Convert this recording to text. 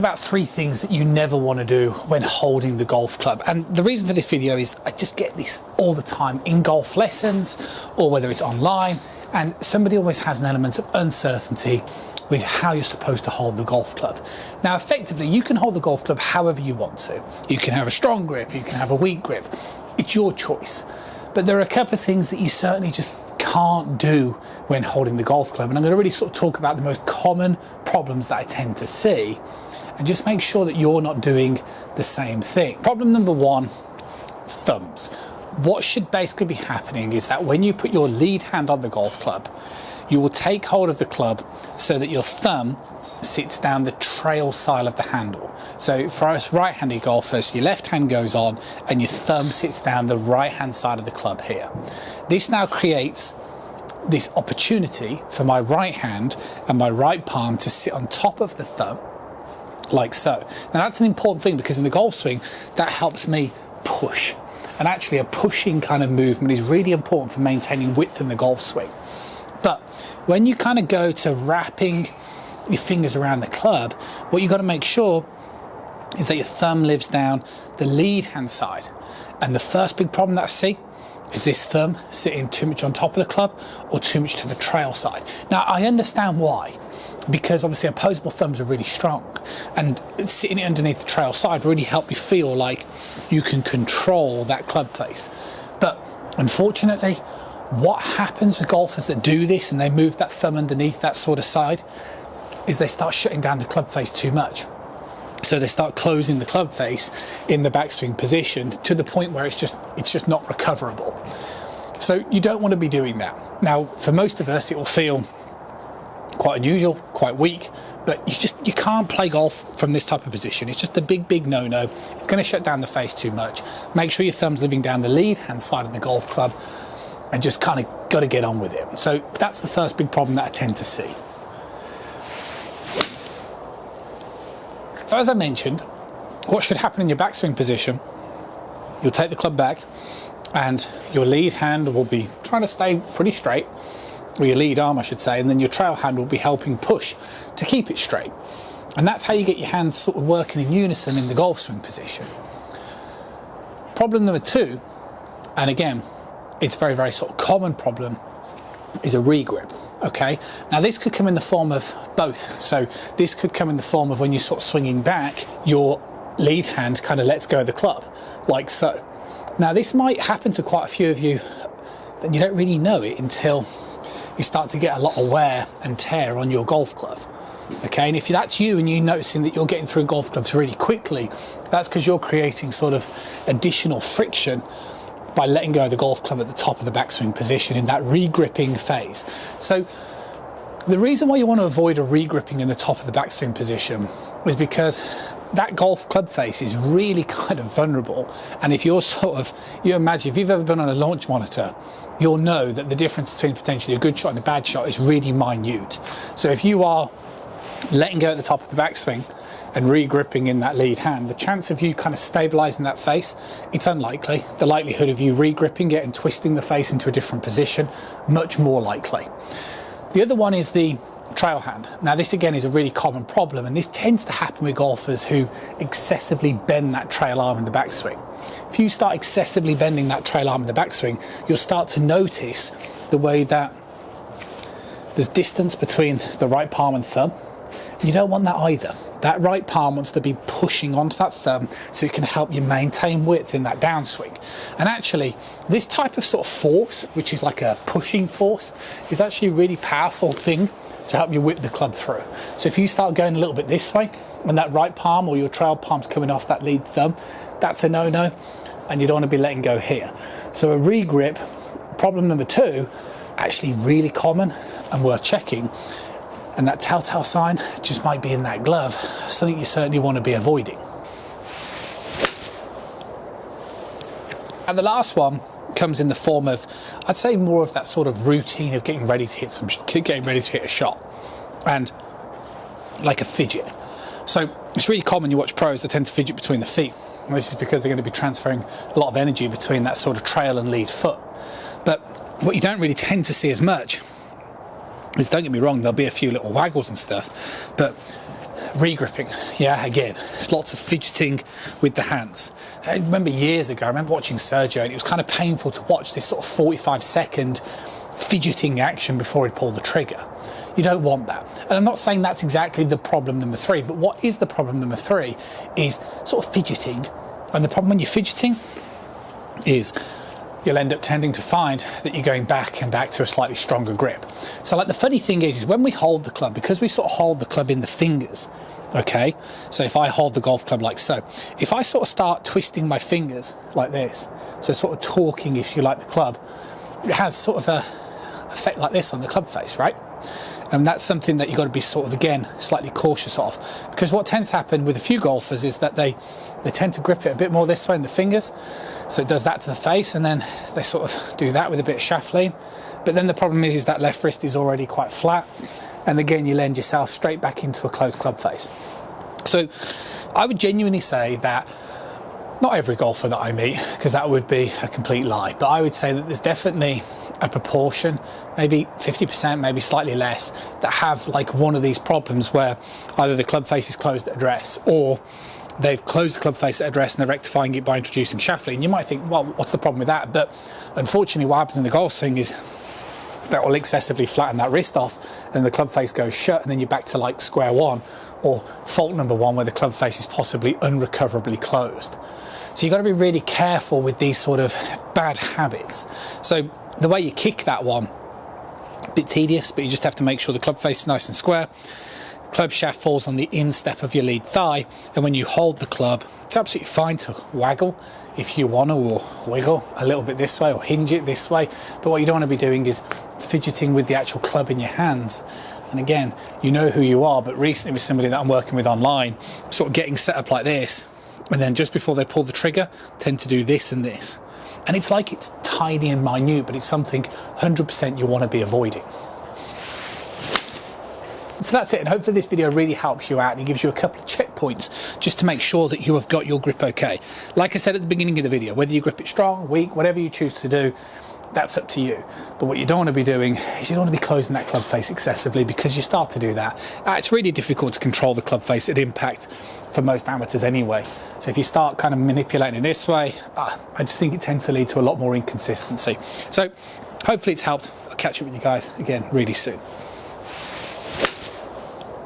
About 3 things that you never want to do when holding the golf club. And the reason for this video is I just get this all the time in golf lessons or whether it's online, and somebody always has an element of uncertainty with how you're supposed to hold the golf club. Now effectively you can hold the golf club however you want to. You can have a strong grip, you can have a weak grip. It's your choice. But there are a couple of things that you certainly just can't do when holding the golf club, and I'm going to really sort of talk about the most common problems that I tend to see and just make sure that you're not doing the same thing. Problem number 1, thumbs. What should basically be happening is that when you put your lead hand on the golf club, you will take hold of the club so that your thumb sits down the trail side of the handle. So for us right-handed golfers, your left hand goes on and your thumb sits down the right-hand side of the club here. This now creates this opportunity for my right hand and my right palm to sit on top of the thumb, like so. Now that's an important thing because in the golf swing, that helps me push. And actually a pushing kind of movement is really important for maintaining width in the golf swing. But when you kind of go to wrapping your fingers around the club, what you've got to make sure is that your thumb lives down the lead hand side. And the first big problem that I see is this thumb sitting too much on top of the club or too much to the trail side. Now I understand why, because obviously opposable thumbs are really strong, and sitting underneath the trail side really help you feel like you can control that club face. But unfortunately, what happens with golfers that do this and they move that thumb underneath that sort of side is they start shutting down the club face too much. So they start closing the club face in the backswing position to the point where it's just not recoverable. So you don't want to be doing that. Now for most of us it will feel quite unusual, quite weak, but you can't play golf from this type of position. It's just a big no-no. It's going to shut down the face too much. Make sure your thumb's living down the lead hand side of the golf club and just kind of got to get on with it. So that's the first big problem that I tend to see. As I mentioned, what should happen in your backswing position, you'll take the club back and your lead hand will be trying to stay pretty straight, or your lead arm I should say, and then your trail hand will be helping push to keep it straight. And that's how you get your hands sort of working in unison in the golf swing position. Problem number 2, and again, it's a very sort of common problem, is a regrip. Okay, now this could come in the form of both. So this could come in the form of when you're sort of swinging back, your lead hand kind of lets go of the club, like so. Now this might happen to quite a few of you, and you don't really know it until you start to get a lot of wear and tear on your golf club. Okay, and if that's you and you're noticing that you're getting through golf clubs really quickly, that's because you're creating sort of additional friction by letting go of the golf club at the top of the backswing position in that re-gripping phase. So the reason why you want to avoid a re-gripping in the top of the backswing position is because that golf club face is really kind of vulnerable. And if you're you imagine if you've ever been on a launch monitor, you'll know that the difference between potentially a good shot and a bad shot is really minute. So if you are letting go at the top of the backswing and re-gripping in that lead hand, the chance of you kind of stabilizing that face, it's unlikely. The likelihood of you re-gripping it and twisting the face into a different position, much more likely. The other one is the trail hand. Now this again is a really common problem, and this tends to happen with golfers who excessively bend that trail arm in the backswing. If you start excessively bending that trail arm in the backswing, you'll start to notice the way that there's distance between the right palm and thumb. You don't want that either. That right palm wants to be pushing onto that thumb so it can help you maintain width in that downswing. And actually, this type of sort of force, which is like a pushing force, is actually a really powerful thing to help you whip the club through. So if you start going a little bit this way, and that right palm or your trail palm's coming off that lead thumb, that's a no-no, and you don't want to be letting go here. So a re-grip, problem number 2, actually really common and worth checking. And that telltale sign just might be in that glove, something you certainly want to be avoiding. And the last one comes in the form of, I'd say, more of that sort of routine of getting ready to hit a shot, and like a fidget. So it's really common, you watch pros that tend to fidget between the feet, and this is because they're going to be transferring a lot of energy between that sort of trail and lead foot. But what you don't really tend to see as much is, don't get me wrong, there'll be a few little waggles and stuff, but Regripping, yeah, again, lots of fidgeting with the hands. I remember years ago, I remember watching Sergio, and it was kind of painful to watch this sort of 45-second fidgeting action before he'd pull the trigger. You don't want that. And I'm not saying that's exactly the problem number 3, but what is the problem number 3 is sort of fidgeting. And the problem when you're fidgeting is you'll end up tending to find that you're going back and back to a slightly stronger grip. So like the funny thing is when we hold the club, because we sort of hold the club in the fingers, okay? So if I hold the golf club like so, if I sort of start twisting my fingers like this, so sort of torquing, if you like, the club, it has sort of a effect like this on the club face, right? And that's something that you've got to be sort of, again, slightly cautious of. Because what tends to happen with a few golfers is that they tend to grip it a bit more this way in the fingers. So it does that to the face, and then they sort of do that with a bit of shaft lean. But then the problem is that left wrist is already quite flat. And again, you lend yourself straight back into a closed club face. So I would genuinely say that not every golfer that I meet, because that would be a complete lie, but I would say that there's definitely a proportion, maybe 50%, maybe slightly less, that have like one of these problems where either the club face is closed at address, or they've closed the club face at address and they're rectifying it by introducing shaft lean. You might think, well, what's the problem with that? But unfortunately, what happens in the golf swing is that will excessively flatten that wrist off, and the club face goes shut, and then you're back to like square one, or fault number 1, where the club face is possibly unrecoverably closed. So you've got to be really careful with these sort of bad habits. So the way you kick that one, a bit tedious, but you just have to make sure the club face is nice and square. Club shaft falls on the instep of your lead thigh, and when you hold the club, it's absolutely fine to waggle if you want to, or wiggle a little bit this way, or hinge it this way. But what you don't want to be doing is fidgeting with the actual club in your hands. And again, you know who you are, but recently with somebody that I'm working with online, sort of getting set up like this, and then just before they pull the trigger, tend to do this and this. And it's like it's tiny and minute, but it's something 100% you want to be avoiding. So that's it, and hopefully this video really helps you out and it gives you a couple of checkpoints just to make sure that you have got your grip okay. Like I said at the beginning of the video, whether you grip it strong, weak, whatever you choose to do, that's up to you. But what you don't want to be doing is you don't want to be closing that club face excessively, because you start to do that. It's really difficult to control the club face at impact for most amateurs anyway. So if you start kind of manipulating it this way, I just think it tends to lead to a lot more inconsistency. So hopefully it's helped. I'll catch up with you guys again really soon.